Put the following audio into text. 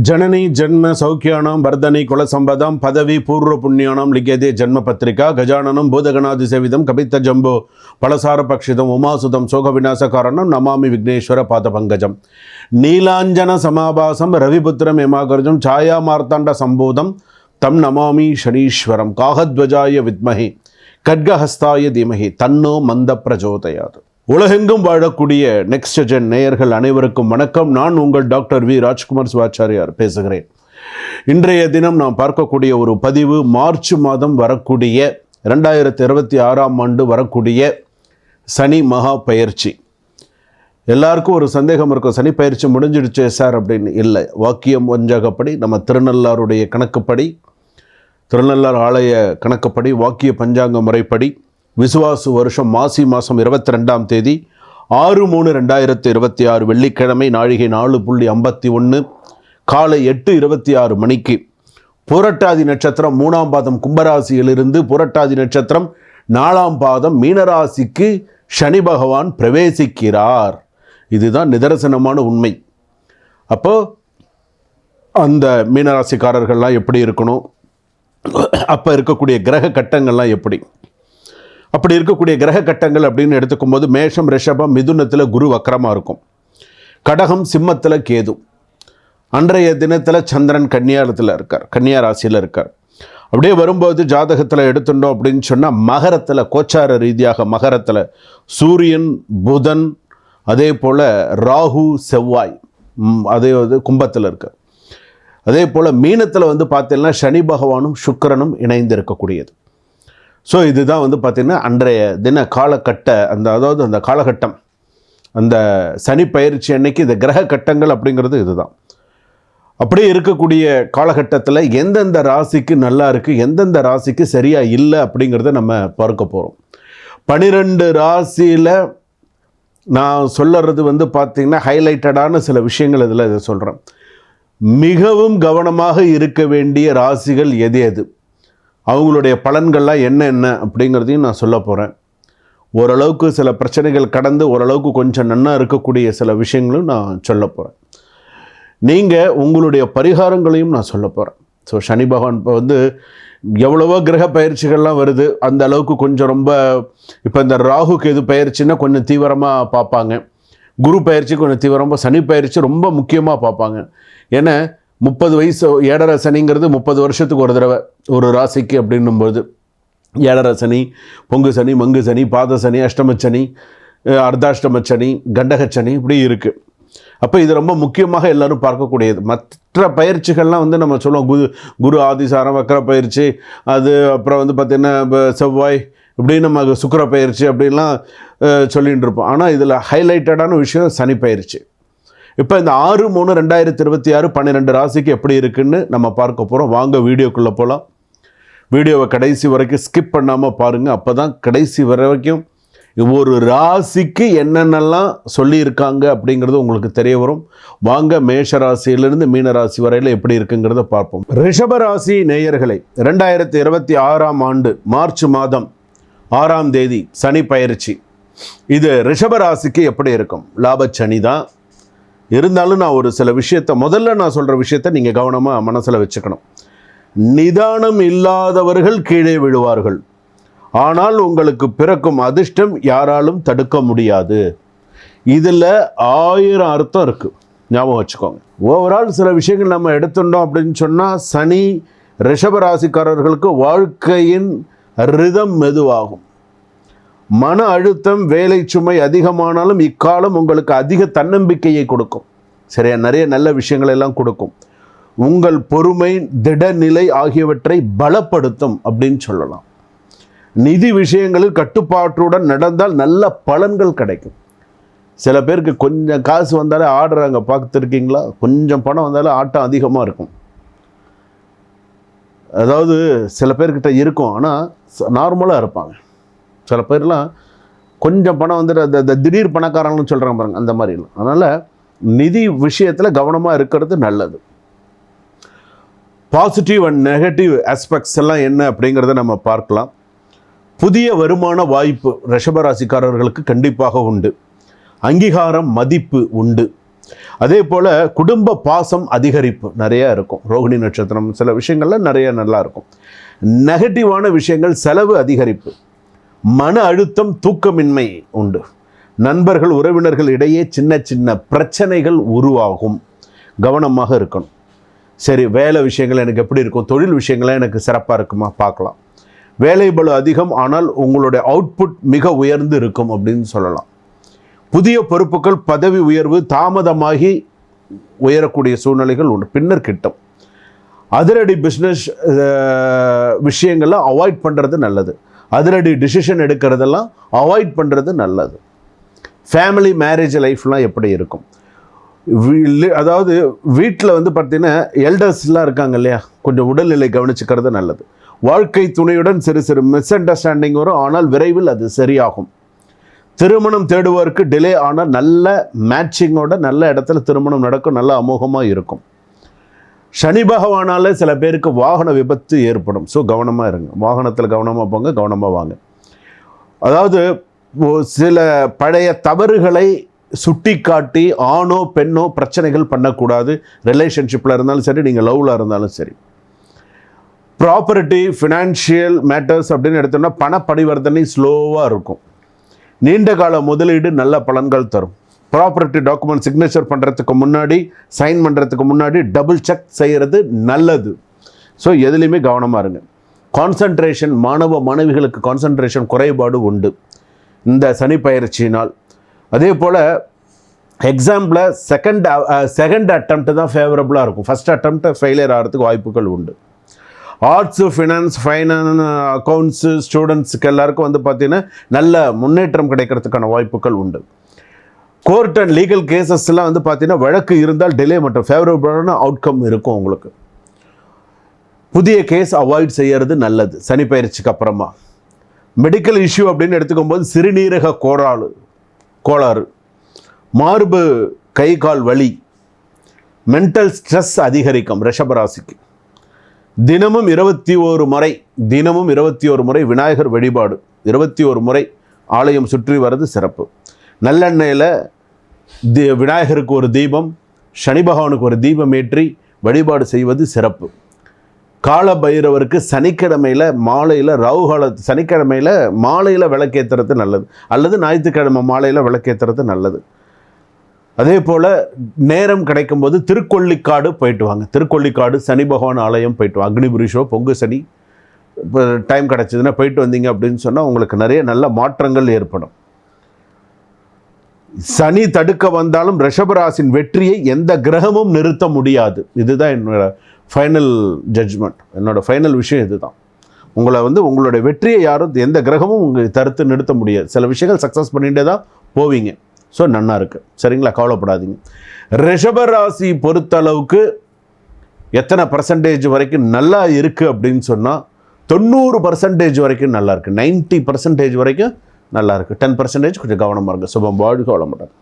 जननी जन्म सौख्यानां वर्धनी कुलसंपदां पदवी पूर्व पुण्यानां लिख्यते जन्म पत्रिका गजाननं भूतगणादिसेवितं कपित्त जम्बो फलसार पक्षितं उमासुतं शोक विनाशकारणं नमामि विघ्नेश्वर पादपङ्कजं नीलाञ्जन समाभासं रविपुत्रं यमागर्जं छायामार्ताण्ड संबोधं तं नमामि शनीश्वरं काहध्वजाय विद्महे खड्गहस्ताय धीमहि तन्नो मन्द प्रचोदयात्. உலகெங்கும் வாழக்கூடிய நெக்ஸ்ட் ஜென் நேயர்கள் அனைவருக்கும் வணக்கம். நான் உங்கள் டாக்டர் வி ராஜ்குமார் சிவாச்சாரியார் பேசுகிறேன். இன்றைய தினம் நாம் பார்க்கக்கூடிய ஒரு பதிவு மார்ச் மாதம் வரக்கூடிய 2026 வரக்கூடிய சனி மகா பயிற்சி. எல்லாருக்கும் ஒரு சந்தேகம் இருக்கும், சனி பயிற்சி முடிஞ்சிடுச்சு சார் அப்படின்னு. இல்லை, வாக்கியம் வஞ்சகப்படி நம்ம திருநள்ளாருடைய கணக்குப்படி, திருநள்ளார் ஆலய கணக்குப்படி, வாக்கிய பஞ்சாங்க முறைப்படி விசுவாசு வருஷம் மாசி மாதம் 22ஆம் தேதி 6/3/2026 வெள்ளிக்கிழமை நாழிகை 4:51 காலை 8:26 மணிக்கு புரட்டாதி நட்சத்திரம் 3ஆம் பாதம் கும்பராசியிலிருந்து புரட்டாதி நட்சத்திரம் 4ஆம் பாதம் மீனராசிக்கு சனி பகவான் பிரவேசிக்கிறார். இதுதான் நிதர்சனமான உண்மை. அப்போ அந்த மீனராசிக்காரர்கள்லாம் எப்படி இருக்கணும், அப்போ இருக்கக்கூடிய கிரக கட்டங்கள்லாம் எப்படி, அப்படி இருக்கக்கூடிய கிரக கட்டங்கள் அப்படின்னு எடுத்துக்கும் போது மேஷம் ரிஷபம் மிதுனத்தில் குரு வக்கரமாக இருக்கும், கடகம் சிம்மத்தில் கேது, அன்றைய தினத்தில் சந்திரன் கன்னியாரத்தில் இருக்கார், கன்னியா ராசியில் இருக்கார். அப்படியே வரும்போது ஜாதகத்தில் எடுத்துட்டோம் அப்படின்னு சொன்னால் மகரத்தில் கோச்சார ரீதியாக மகரத்தில் சூரியன் புதன் அதே போல் ராகு செவ்வாய் அதே கும்பத்தில் இருக்கார். அதே போல் மீனத்தில் பார்த்தீங்கன்னா சனி பகவானும் சுக்கிரனும் இணைந்து இருக்கக்கூடியது. ஸோ இதுதான் பார்த்திங்கன்னா அன்றைய தின காலகட்ட அந்த காலகட்டம், அந்த சனி பயிற்சி அன்னைக்கு இந்த கிரக கட்டங்கள் அப்படிங்கிறது இதுதான். அப்படியே இருக்கக்கூடிய காலகட்டத்தில் எந்தெந்த ராசிக்கு நல்லா இருக்குது, எந்தெந்த ராசிக்கு சரியாக இல்லை அப்படிங்கிறத நம்ம பார்க்க போகிறோம். 12 ராசியில் நான் சொல்லுறது பார்த்திங்கன்னா ஹைலைட்டடான சில விஷயங்கள் இதில் இதை சொல்கிறேன். மிகவும் கவனமாக இருக்க வேண்டிய ராசிகள் எது எது, அவங்களுடைய பலன்கள்லாம் என்ன அப்படிங்கிறதையும் நான் சொல்ல போகிறேன். ஓரளவுக்கு சில பிரச்சனைகள் கடந்து ஓரளவுக்கு கொஞ்சம் நன்னா இருக்கக்கூடிய சில விஷயங்களும் நான் சொல்ல போகிறேன். நீங்கள் உங்களுடைய பரிகாரங்களையும் நான் சொல்ல போகிறேன். ஸோ சனி பகவான் இப்போ எவ்வளவோ கிரக பயிற்சிகள்லாம் வருது, அந்த அளவுக்கு கொஞ்சம் ரொம்ப இப்போ இந்த ராகு கேது பயிற்சின்னா கொஞ்சம் தீவிரமாக பார்ப்பாங்க, குரு பயிற்சி கொஞ்சம் தீவிரமாக, சனி பயிற்சி ரொம்ப முக்கியமாக பார்ப்பாங்க. ஏன்னா 30 வயசு ஏழரை சனிங்கிறது 30 வருஷத்துக்கு ஒரு தடவை ஒரு ராசிக்கு அப்படின்னும்போது ஏழரை சனி, பொங்கு சனி, மங்கு சனி, பாத சனி, அஷ்டம சனி, அர்த்தாஷ்டம சனி, கண்டக சனி இப்படி இருக்குது. அப்போ இது ரொம்ப முக்கியமாக எல்லோரும் பார்க்கக்கூடியது. மற்ற பயிற்சிகள்லாம் நம்ம சொல்லுவோம், குரு ஆதிசாரம் வக்கர பயிற்சி, அது அப்புறம் பார்த்திங்கன்னா செவ்வாய் இப்படின்னு நம்ம சுக்கிர பயிற்சி அப்படின்லாம் சொல்லிகிட்டு இருப்போம். ஆனால் இதில் ஹைலைட்டடான விஷயம் சனி பயிற்சி. இப்போ இந்த 6/3/2026 12 ராசிக்கு எப்படி இருக்குன்னு நம்ம பார்க்க போகிறோம். வாங்க வீடியோக்குள்ளே போகலாம். வீடியோவை கடைசி வரைக்கும் ஸ்கிப் பண்ணாமல் பாருங்கள். அப்போ தான் கடைசி வரைக்கும் ஒரு ராசிக்கு என்னென்னலாம் சொல்லியிருக்காங்க அப்படிங்கிறது உங்களுக்கு தெரிய வரும். வாங்க மேஷ ராசியிலிருந்து மீன ராசி வரையில் எப்படி இருக்குங்கிறத பார்ப்போம். ரிஷபராசி நேயர்களை 2026ஆம் ஆண்டு மார்ச் மாதம் 6ஆம் தேதி சனி பயிற்சி. இது ரிஷபராசிக்கு எப்படி இருக்கும்? லாபச்சனி தான் இருந்தாலும் நான் ஒரு சில விஷயத்தை முதல்ல நான் சொல்கிற விஷயத்தை நீங்கள் கவனமாக மனசில் வச்சுக்கணும். நிதானம் இல்லாதவர்கள் கீழே விழுவார்கள், ஆனால் உங்களுக்கு பிறக்கும் அதிர்ஷ்டம் யாராலும் தடுக்க முடியாது. இதில் 1000 அர்த்தம் இருக்குது, ஞாபகம் வச்சுக்கோங்க. ஓவரால் சில விஷயங்கள் நம்ம எடுத்துட்டோம் அப்படின்னு சொன்னால் சனி ரிஷபராசிக்காரர்களுக்கு வாழ்க்கையின் ரிதம் மெதுவாகும். மன அழுத்தம் வேலை சுமை அதிகமானாலும் இக்காலம் உங்களுக்கு அதிக தன்னம்பிக்கையை கொடுக்கும். சரியா, நிறைய நல்ல விஷயங்கள் எல்லாம் கொடுக்கும். உங்கள் பொறுமை திடநிலை ஆகியவற்றை பலப்படுத்தும் அப்படின்னு சொல்லலாம். நிதி விஷயங்களில் கட்டுப்பாட்டுடன் நடந்தால் நல்ல பலன்கள் கிடைக்கும். சில பேருக்கு கொஞ்சம் காசு வந்தாலே ஆடுறாங்க, பார்த்துருக்கீங்களா? கொஞ்சம் பணம் வந்தாலே ஆட்டம் அதிகமாக இருக்கும். அதாவது சில பேர்கிட்ட இருக்கும், ஆனால் நார்மலாக இருப்பாங்க. சில பேர்லாம் கொஞ்சம் பணம் அந்த திடீர் பணக்காரங்கன்னு சொல்கிறாங்க பாருங்க, அந்த மாதிரி இல்லை. அதனால் நிதி விஷயத்தில் கவனமாக இருக்கிறது நல்லது. பாசிட்டிவ் அண்ட் நெகட்டிவ் ஆஸ்பெக்ட்ஸ் எல்லாம் என்ன அப்படிங்கிறத நம்ம பார்க்கலாம். புதிய வருமான வாய்ப்பு ரிஷபராசிக்காரர்களுக்கு கண்டிப்பாக உண்டு. அங்கீகாரம் மதிப்பு உண்டு. அதே போல் குடும்ப பாசம் அதிகரிப்பு நிறையா இருக்கும். ரோகிணி நட்சத்திரம் சில விஷயங்கள்லாம் நிறைய நல்லா இருக்கும். நெகட்டிவான விஷயங்கள் செலவு அதிகரிப்பு, மன அழுத்தம், தூக்கமின்மை உண்டு. நண்பர்கள் உறவினர்கள் இடையே சின்ன சின்ன பிரச்சனைகள் உருவாகும். கவனமாக இருக்கணும். சரி, வேலை விஷயங்கள் எனக்கு எப்படி இருக்கும், தொழில் விஷயங்கள்லாம் எனக்கு சிறப்பாக இருக்குமா பார்க்கலாம். வேலை பளு அதிகம், ஆனால் உங்களுடைய அவுட்புட் மிக உயர்ந்து இருக்கும் அப்படின்னு சொல்லலாம். புதிய பொறுப்புகள், பதவி உயர்வு தாமதமாகி உயரக்கூடிய சூழ்நிலைகள் உண்டு, பின்னர் கிட்டும். அதிரடி பிஸ்னஸ் விஷயங்கள்லாம் அவாய்ட் பண்ணுறது நல்லது. அதிரடி டிசிஷன் எடுக்கிறதெல்லாம் அவாய்ட் பண்ணுறது நல்லது. ஃபேமிலி மேரேஜ் லைஃப்லாம் எப்படி இருக்கும், அதாவது வீட்டில் வந்து பார்த்தீங்கன்னா எல்டர்ஸ்லாம் இருக்காங்க இல்லையா, கொஞ்சம் உடல்நிலை கவனிச்சுக்கிறது நல்லது. வாழ்க்கை துணையுடன் சிறு சிறு மிஸ் அண்டர்ஸ்டாண்டிங் வரும், ஆனால் விரைவில் அது சரியாகும். திருமணம் தேடுவதற்கு டிலே, ஆனால் நல்ல மேட்சிங்கோட நல்ல இடத்துல திருமணம் நடக்கும், நல்ல அமோகமாக இருக்கும். சனி பகவானால் சில பேருக்கு வாகன விபத்து ஏற்படும். ஸோ கவனமாக இருங்க, வாகனத்தில் கவனமாக போங்க, கவனமாக வாங்க. அதாவது சில பழைய தவறுகளை சுட்டி காட்டி ஆணோ பெண்ணோ பிரச்சனைகள் பண்ணக்கூடாது. ரிலேஷன்ஷிப்பில் இருந்தாலும் சரி, நீங்கள் லவ்வில் இருந்தாலும் சரி. ப்ராப்பர்ட்டி, ஃபினான்ஷியல் மேட்டர்ஸ் அப்படின்னு எடுத்தோம்னா பண பரிவர்த்தனை ஸ்லோவாக இருக்கும். நீண்ட கால முதலீடு நல்ல பலன்கள் தரும். ப்ராப்பர்ட்டி டாக்குமெண்ட் சிக்னேச்சர் பண்ணுறதுக்கு முன்னாடி, சைன் பண்ணுறதுக்கு முன்னாடி டபுள் செக் செய்கிறது நல்லது. ஸோ எதுலேயுமே கவனமாக இருங்க. கான்சன்ட்ரேஷன், மாணவ மாணவிகளுக்கு கான்சன்ட்ரேஷன் குறைபாடு உண்டு இந்த சனி பயிற்சியினால். அதே போல் எக்ஸாம்பிள் செகண்ட் அட்டம்ப்ட் தான் ஃபேவரபுளாக இருக்கும். ஃபஸ்ட் அட்டம்ப்ட் ஃபெயிலியர் ஆகிறதுக்கு வாய்ப்புகள் உண்டு. ஆர்ட்ஸு, ஃபைனான்ஸ், அக்கௌண்ட்ஸு ஸ்டூடெண்ட்ஸுக்கு எல்லாருக்கும் வந்து பார்த்திங்கன்னா நல்ல முன்னேற்றம் கிடைக்கிறதுக்கான வாய்ப்புகள் உண்டு. கோர்ட் அண்ட் லீகல் கேசஸ்லாம் வந்து பார்த்தீங்கன்னா வழக்கு இருந்தால் டிலே மற்றும் ஃபேவரபுளான அவுட்கம் இருக்கும் உங்களுக்கு. புதிய கேஸ் அவாய்ட் செய்கிறது நல்லது சனி பயிற்சிக்கு அப்புறமா. மெடிக்கல் இஷ்யூ அப்படின்னு எடுத்துக்கும் போது சிறுநீரக கோளாறு, மார்பு கை கால் வலி, மென்டல் ஸ்ட்ரெஸ் அதிகரிக்கும் ரிஷபராசிக்கு. தினமும் 21 முறை விநாயகர் வழிபாடு, 21 முறை ஆலயம் சுற்றி வர்றது சிறப்பு. நல்லெண்ணெயில் விநாயகருக்கு ஒரு தீபம், சனி பகவானுக்கு ஒரு தீபம் ஏற்றி வழிபாடு செய்வது சிறப்பு. கால பைரவருக்கு சனிக்கிழமையில் மாலையில் சனிக்கிழமையில் மாலையில் விளக்கேற்றுறது நல்லது, அல்லது ஞாயிற்றுக்கிழமை மாலையில் விளக்கேற்றுறது நல்லது. அதே போல் நேரம் கிடைக்கும்போது திருக்கொள்ளிக்காடு போயிட்டு வாங்க. திருக்கொள்ளிக்காடு சனி பகவான் ஆலயம் போயிட்டு வாங்க. அக்னிபுரீஷோ பொங்கு சனி இப்போ டைம் கிடச்சிதுன்னா போயிட்டு வந்தீங்க அப்படின்னு சொன்னால் உங்களுக்கு நிறைய நல்ல மாற்றங்கள் ஏற்படும். சனி தடுக்க வந்தாலும் ரிஷபராசின் வெற்றியை எந்த கிரகமும் நிறுத்த முடியாது. இதுதான் என்னோட ஃபைனல் ஜட்ஜ்மெண்ட், என்னோட ஃபைனல் விஷயம் இதுதான். உங்களோட வெற்றியை யாரும் எந்த கிரகமும் உங்களுக்கு தடுத்து நிறுத்த முடியாது. சில விஷயங்கள் சக்ஸஸ் பண்ணிகிட்டே தான் போவீங்க. ஸோ நன்னா இருக்குது, சரிங்களா, கவலைப்படாதீங்க. ரிஷபராசி பொறுத்தளவுக்கு எத்தனை பர்சன்டேஜ் வரைக்கும் நல்லா இருக்குது அப்படின்னு சொன்னால் 90% வரைக்கும் நல்லா இருக்குது, 90% வரைக்கும் நல்லா இருக்குது. 10% கொஞ்சம் கவனமாக இருக்குது. சுபம் வாழ்க வளமுடன்.